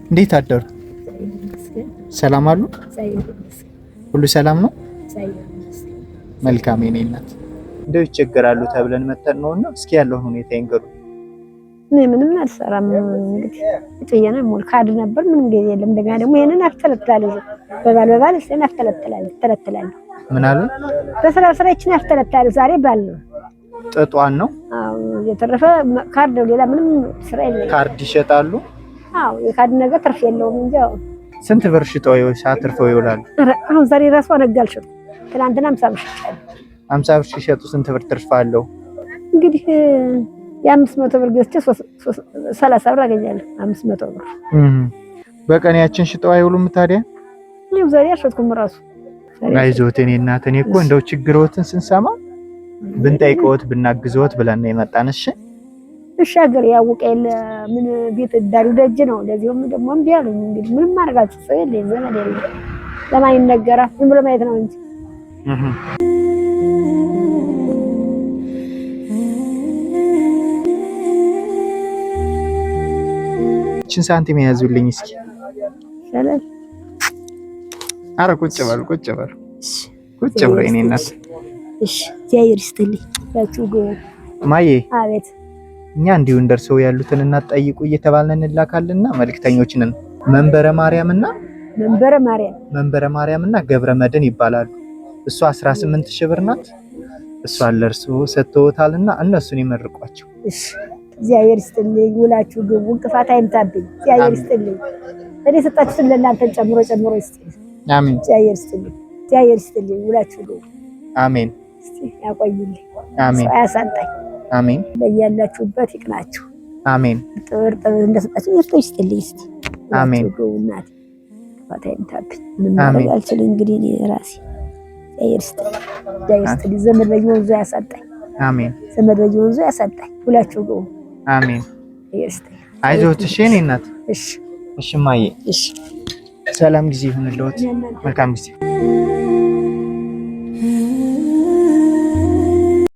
እንዴት አደሩ? ሰላም አሉ? ሁሉ ሰላም ነው? መልካም የኔ እናት። እንደው ይቸገራሉ ተብለን መተን ነውና እስኪ ያለው ሁኔታ ይንገሩ። ምንም አልሰራም እንግዲህ እጥየና ሞል ካድ ነበር ምን ጊዜ የለም። እንደገና ደግሞ ይሄንን አፍተለታለሁ በባል እስኪ አፍተለታለሁ ምን አሉ? በስራችን አፍተለታለሁ ዛሬ ባል ነው ጥጧን ነው። አዎ የተረፈ ካርድ ነው ሌላ ምንም ስራ የለም። ካርድ ይሸጣሉ? አዎ የካርድ ነገር ትርፍ የለውም እንጂ ስንት ብር ሽጠው ሳትርፈው ይውላሉ? አሁን ዛሬ ራሱ አነጋልሽው ትናንትና 50 ብር ሽጫለሁ። 50 ብር ሲሸጡ ስንት ብር ትርፍ አለው? እንግዲህ የ500 ብር ገዝቼ 30 ብር አገኛለሁ። 500 ብር በቀን ያችን ሽጠው አይውሉም ታዲያ? ነው ዛሬ አሸጥኩም ራሱ። አይዞት እኔ እናት እኔ እኮ እንደው ችግሮትን ስንሰማ ብንጠይቀውት ብናግዘውት ብለን ነው የመጣን። እሺ ሀገር ያውቀ የለ ምን ቤት ዳሪ ደጅ ነው። ለዚህም ደግሞ እምቢ አሉኝ። እንግዲህ ምንም ማድረጋችሁ ሰው የለ ዘመድ የለ ለማን ይነገራል? ምን ብሎ ማየት ነው እንጂ እቺን ሳንቲም ያዙልኝ እስኪ። ሰላም አረ ቁጭ በል ቁጭ በል የኔ እናት። እሺ ጃይር ስትልኝ ታቹጎ ማዬ አቤት እኛ እንዲሁ እንደርሰው ያሉትን እና ጠይቁ እየተባልን እንላካልና መልክተኞችን መንበረ ማርያም እና ገብረ መድን ይባላሉ። እሱ 18000 ብር ናት። እሱ አለርሱ ሰጥተውታልና እነሱን ይመርቋቸው። እሺ እግዚአብሔር ይስጥልኝ። ውላችሁ ግቡ፣ እንቅፋት አይምጣብኝ። እግዚአብሔር ይስጥልኝ። እኔ ሰጣችሁትን ለእናንተ ጨምሮ ይስጥልኝ። አሜን። እግዚአብሔር ይስጥልኝ። ውላችሁ ግቡ። አሜን። እስቲ ያቆይልኝ። አሜን። አያሳጣኝ። አሜን። በያላችሁበት ይቅናችሁ። አሜን። ጥርጥ እንደሰጣችሁ ይስጥልኝ። እስቲ አሜን። እናት እንቅፋት አይምጣብኝ። ምንም ማድረግ አልችልም። እንግዲህ እኔ ራሴ እግዚአብሔር ይስጥልኝ። ዘመድ በየወንዙ ያሳጣኝ። አሜን። ዘመድ በየወንዙ ያሳጣኝ። ሁላችሁ ግቡ። አሜን። ይስጥልኝ። አይዞት። እሺ የኔ እናት። እሺ ማዬ። እሺ ሰላም ጊዜ ይሁንልዎት። መልካም ጊዜ